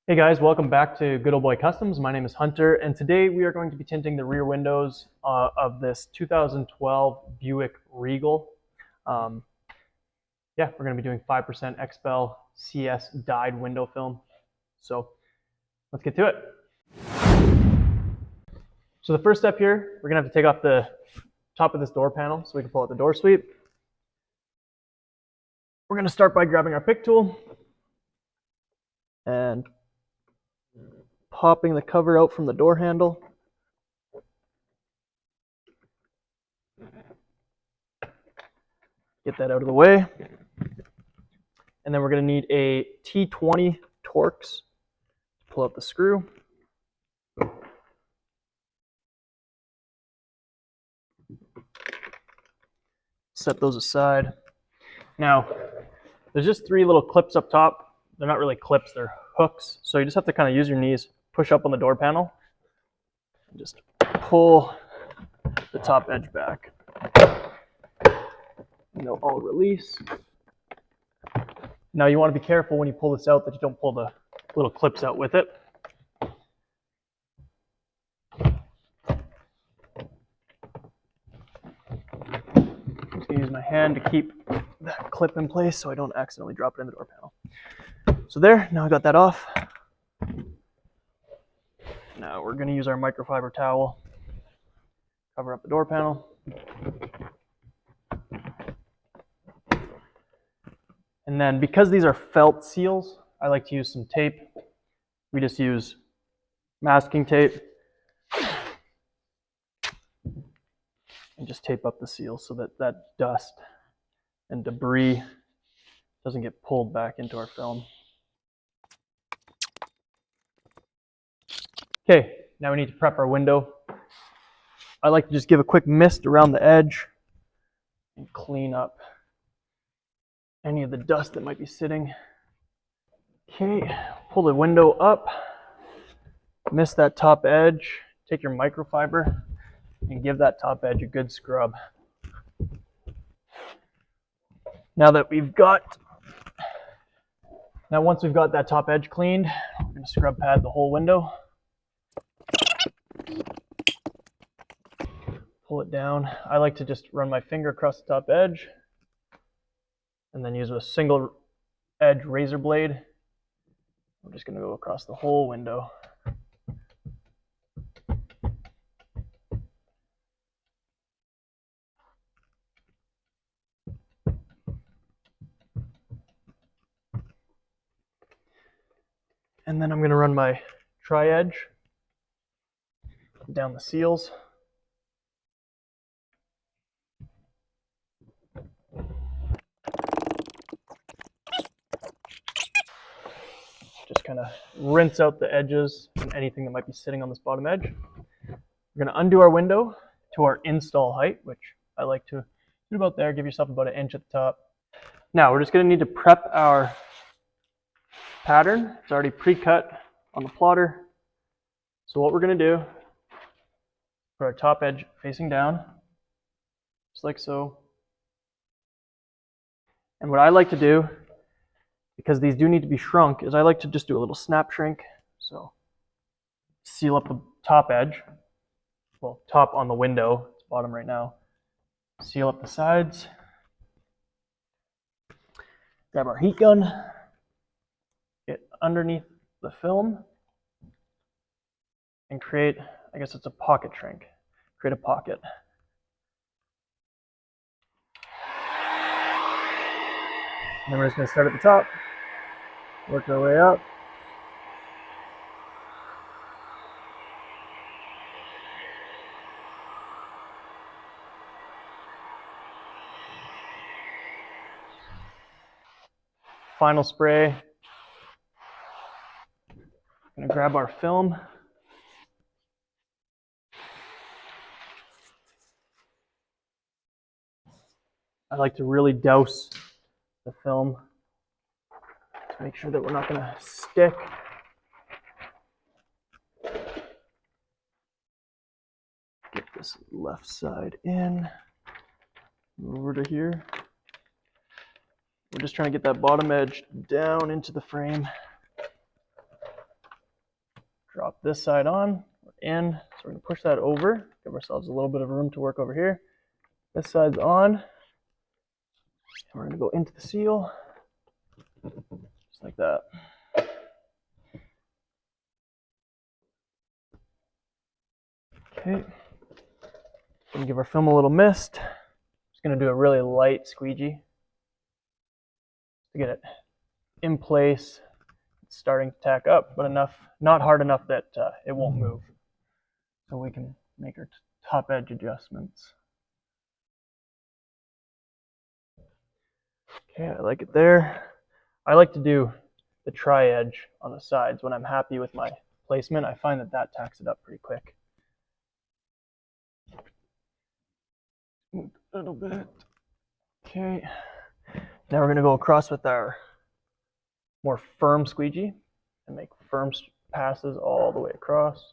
Hey guys, welcome back to Good Old Boy Customs. My name is Hunter, and today we are going to be tinting the rear windows of this 2012 Buick Regal. We're going to be doing 5% XPEL CS dyed window film. So let's get to it. So the first step here, we're going to have to take off the top of this door panel so we can pull out the door sweep. We're going to start by grabbing our pick tool and popping the cover out from the door handle. Get that out of the way. And then we're going to need a T20 Torx to pull out the screw. Set those aside. Now, there's just three little clips up top. They're not really clips, they're hooks. So you just have to kind of use your knees, push up on the door panel, and just pull the top edge back. And they'll all release. Now you want to be careful when you pull this out that you don't pull the little clips out with it. I'm just going to use my hand to keep that clip in place so I don't accidentally drop it in the door panel. So there, now I got that off. Now we're going to use our microfiber towel, cover up the door panel. And then because these are felt seals, I like to use some tape. We just use masking tape and just tape up the seal so that that dust and debris doesn't get pulled back into our film. Okay, now we need to prep our window. I like to just give a quick mist around the edge and clean up any of the dust that might be sitting. Okay, pull the window up, mist that top edge, take your microfiber and give that top edge a good scrub. Now once we've got that top edge cleaned, we're going to scrub pad the whole window. Pull it down. I like to just run my finger across the top edge and then use a single edge razor blade. I'm just going to go across the whole window. And then I'm going to run my tri-edge down the seals. Just kind of rinse out the edges and anything that might be sitting on this bottom edge. We're going to undo our window to our install height, which I like to do about there. Give yourself about 1 inch at the top. Now we're just going to need to prep our pattern. It's already pre-cut on the plotter. So what we're going to do, put our top edge facing down, just like so. And what I like to do, because these do need to be shrunk, is I like to just do a little snap shrink. So seal up the top edge, well, top on the window, it's bottom right now. Seal up the sides. Grab our heat gun, get underneath the film, and create, I guess it's a pocket shrink. Create a pocket. And then we're just going to start at the top, work our way up. Final spray. I'm going to grab our film. I like to really douse the film to make sure that we're not going to stick. Get this left side in, over to here. We're just trying to get that bottom edge down into the frame. Drop this side on, we're in. So we're gonna push that over, give ourselves a little bit of room to work over here. This side's on, and we're gonna go into the seal, just like that. Okay, gonna give our film a little mist. Just gonna do a really light squeegee to get it in place. It's starting to tack up, but enough, not hard enough that it won't move. So we can make our top edge adjustments. Okay, I like it there. I like to do the tri-edge on the sides when I'm happy with my placement. I find that that tacks it up pretty quick. A little bit. Okay. Now we're going to go across with our more firm squeegee and make firm passes all the way across.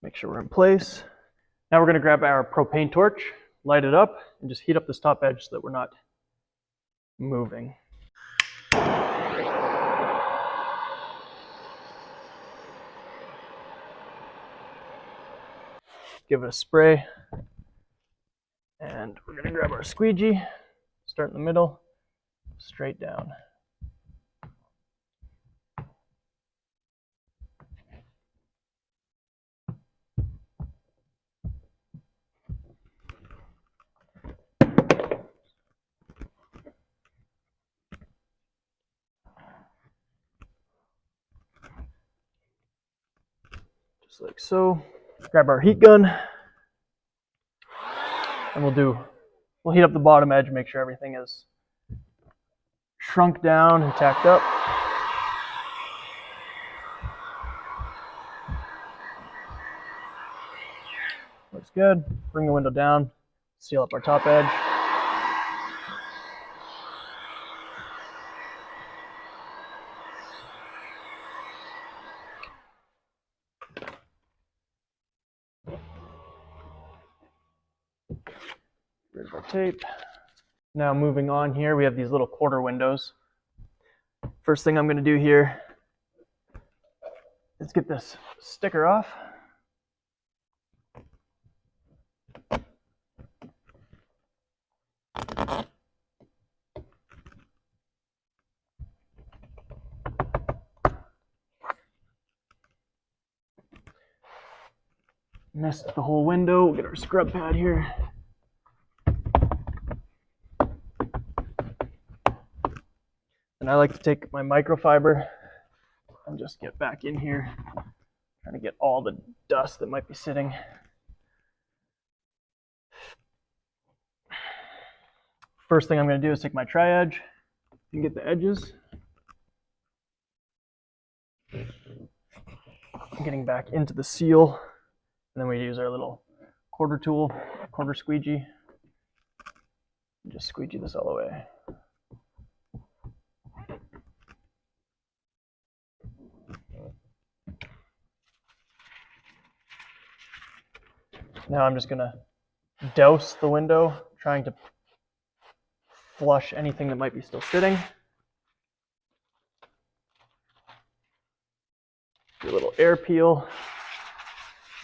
Make sure we're in place. Now we're going to grab our propane torch, light it up, and just heat up this top edge so that we're not moving. Give it a spray. And we're going to grab our squeegee, start in the middle, straight down. Just like so. Grab our heat gun, and we'll heat up the bottom edge, make sure everything is shrunk down and tacked up. Looks good. Bring the window down, seal up our top edge. Rid of our tape. Now moving on here, we have these little quarter windows. First thing I'm going to do here is get this sticker off. Missed the whole window. We'll get our scrub pad here. And I like to take my microfiber and just get back in here, trying to get all the dust that might be sitting. First thing I'm going to do is take my tri-edge and get the edges. Getting back into the seal, and then we use our little quarter tool, quarter squeegee, and just squeegee this all the way. Now I'm just going to douse the window, trying to flush anything that might be still sitting. Do a little air peel.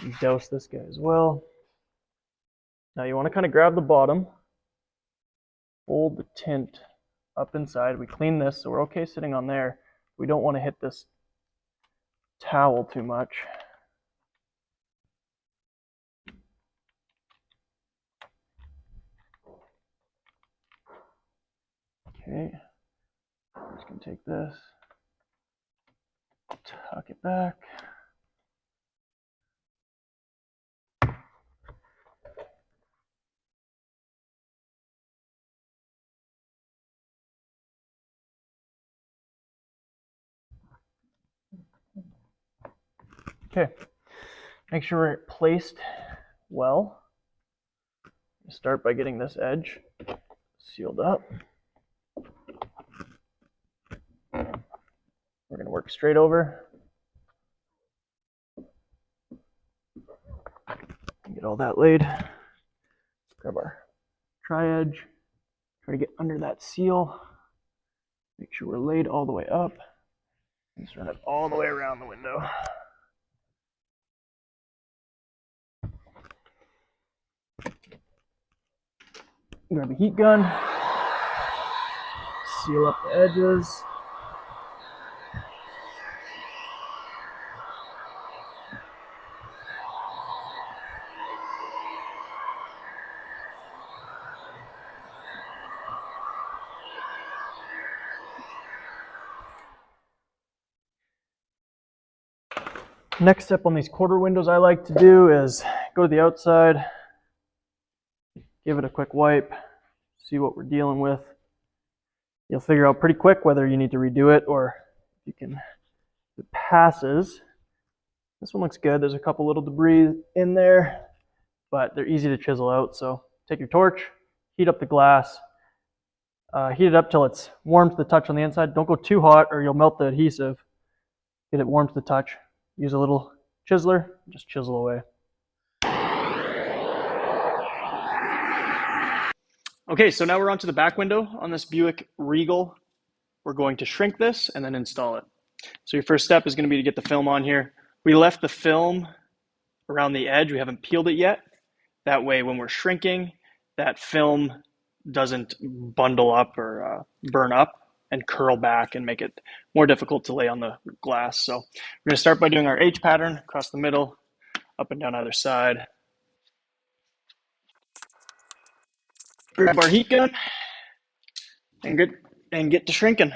And douse this guy as well. Now you want to kind of grab the bottom, fold the tint up inside. We clean this, so we're okay sitting on there. We don't want to hit this towel too much. Okay, I'm just going to take this, tuck it back. Okay, make sure we're placed well. Start by getting this edge sealed up. We're going to work straight over. Get all that laid. Grab our tri-edge. Try to get under that seal. Make sure we're laid all the way up. Just run it all the way around the window. Grab a heat gun. Seal up the edges. Next step on these quarter windows I like to do is go to the outside, give it a quick wipe, see what we're dealing with. You'll figure out pretty quick whether you need to redo it or you can, if it passes. This one looks good. There's a couple little debris in there, but they're easy to chisel out. So take your torch, heat up the glass, heat it up till it's warm to the touch on the inside. Don't go too hot or you'll melt the adhesive. Get it warm to the touch. Use a little chiseler, just chisel away. Okay, so now we're onto the back window on this Buick Regal. We're going to shrink this and then install it. So your first step is going to be to get the film on here. We left the film around the edge. We haven't peeled it yet. That way when we're shrinking, that film doesn't bundle up or burn up and curl back and make it more difficult to lay on the glass. So we're going to start by doing our H pattern across the middle, up and down either side. Grab our heat gun and get to shrinking.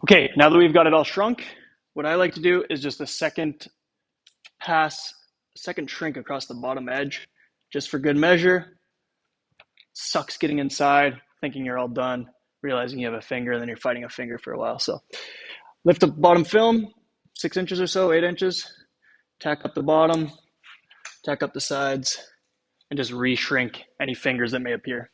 Okay, now that we've got it all shrunk, what I like to do is just a second shrink across the bottom edge, just for good measure. Sucks getting inside, thinking you're all done, realizing you have a finger, and then you're fighting a finger for a while. So lift the bottom film, 6 inches or so, 8 inches, tack up the bottom, tack up the sides, and just re-shrink any fingers that may appear.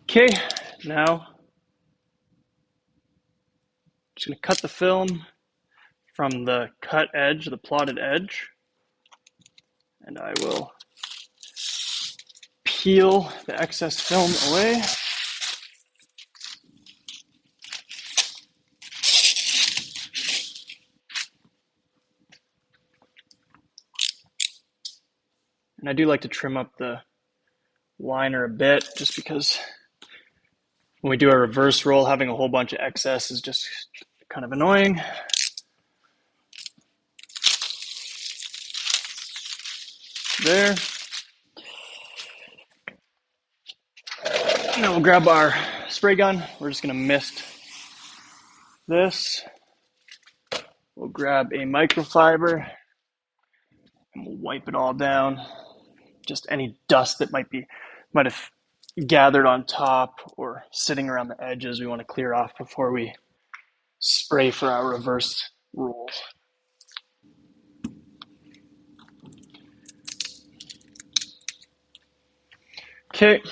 Okay, now just going to cut the film from the cut edge, the plotted edge, and I will peel the excess film away. And I do like to trim up the liner a bit, just because when we do a reverse roll, having a whole bunch of excess is just kind of annoying. There. Now we'll grab our spray gun. We're just going to mist this. We'll grab a microfiber and we'll wipe it all down. Just any dust that might have gathered on top or sitting around the edges we want to clear off before we spray for our reverse roll. Okay.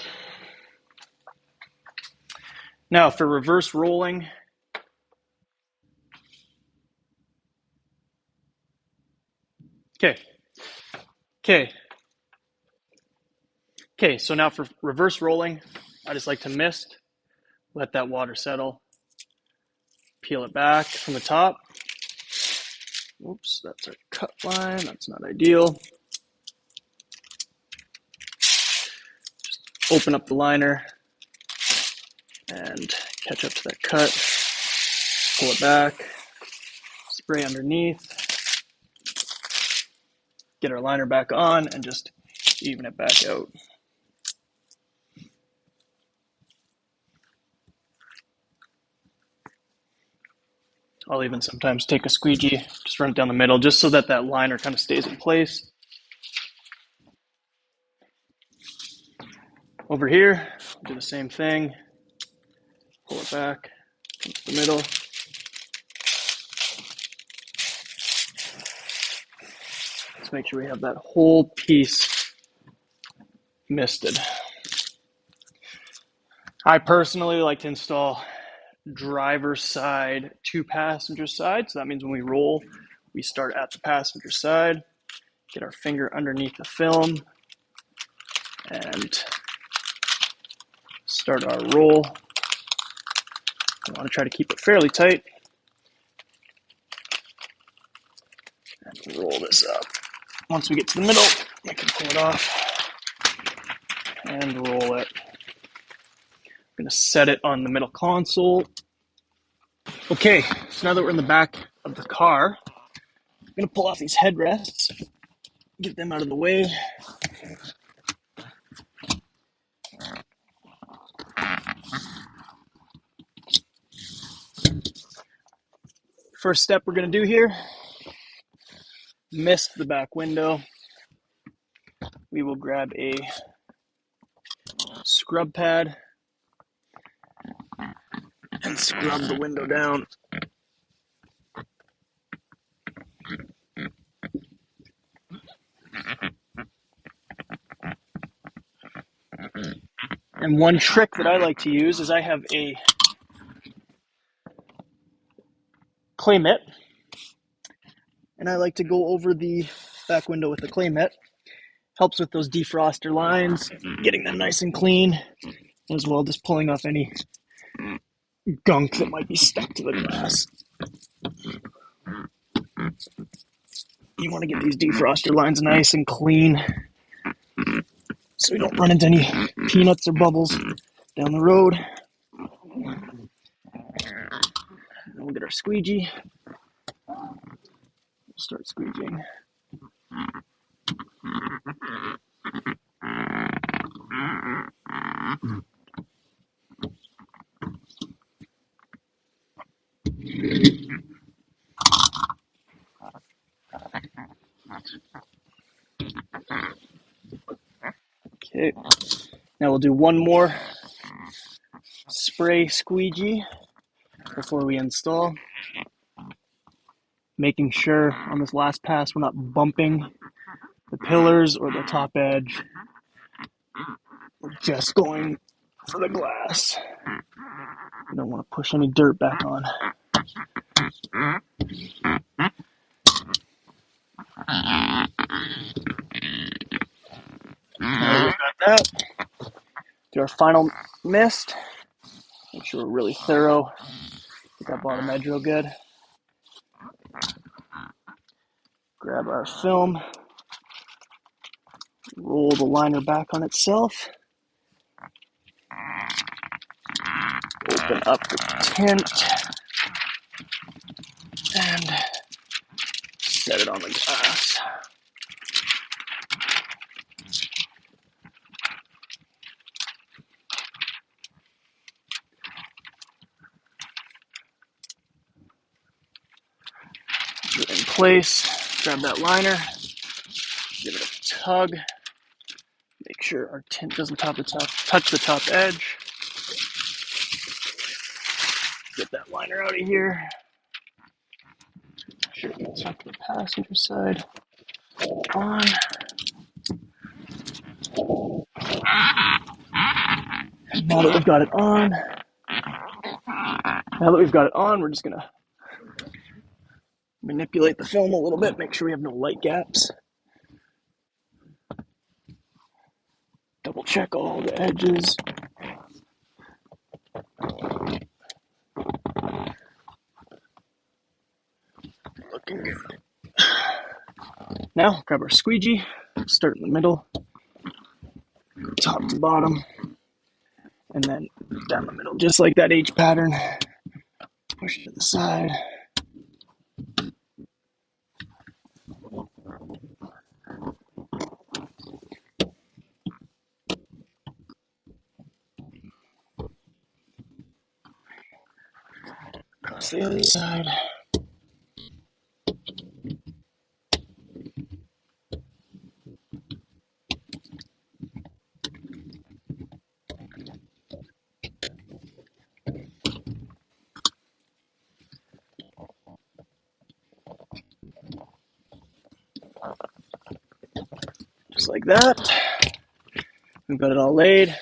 Now for reverse rolling, Okay, so now for reverse rolling, I just like to mist, let that water settle, peel it back from the top. Oops, that's our cut line, that's not ideal. Just open up the liner and catch up to that cut, pull it back, spray underneath. get our liner back on and just even it back out. I'll even sometimes take a squeegee, just run it down the middle, just so that that liner kind of stays in place. Over here, do the same thing. Pull it back, come to the middle. Let's make sure we have that whole piece misted. I personally like to install driver's side to passenger side. So that means when we roll, we start at the passenger side, get our finger underneath the film, and start our roll. I want to try to keep it fairly tight. And roll this up. Once we get to the middle, I can pull it off and roll it. I'm going to set it on the middle console. Okay, so now that we're in the back of the car, I'm going to pull off these headrests, get them out of the way. First step we're going to do here, mist the back window. We will grab a scrub pad and scrub the window down. And one trick that I like to use is I have a clay mitt, and I like to go over the back window with the clay mitt. Helps with those defroster lines, getting them nice and clean, as well as pulling off any gunk that might be stuck to the glass. You want to get these defroster lines nice and clean so we don't run into any peanuts or bubbles down the road. And we'll get our squeegee. We'll start squeegeeing. Okay, now we'll do one more spray squeegee before we install. Making sure on this last pass we're not bumping the pillars or the top edge. We're just going for the glass. You don't want to push any dirt back on. Now we've got that. Do our final mist. Make sure we're really thorough. Get that bottom edge real good. Grab our film. Roll the liner back on itself. Open up the tint. And set it on the glass. Put it in place. Grab that liner. Give it a tug. Make sure our tint doesn't touch the top edge. Get that liner out of here. Make sure it gets onto the passenger side. On. Now that we've got it on, we're just gonna manipulate the film a little bit, make sure we have no light gaps. Double check all the edges. Looking good. Now, grab our squeegee, start in the middle, top to bottom, and then down the middle, just like that H pattern. Push it to the side. the other side. Just like that. We've got it all laid.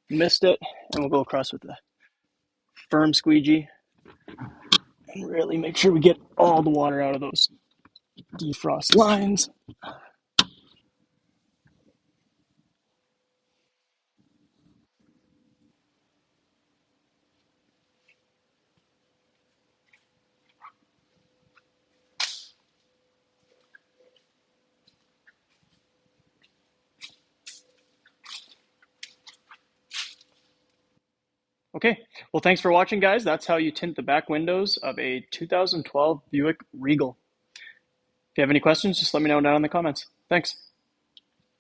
Missed it, and we'll go across with the firm squeegee and really make sure we get all the water out of those defrost lines. Okay, well, thanks for watching, guys. That's how you tint the back windows of a 2012 Buick Regal. If you have any questions, just let me know down in the comments. Thanks.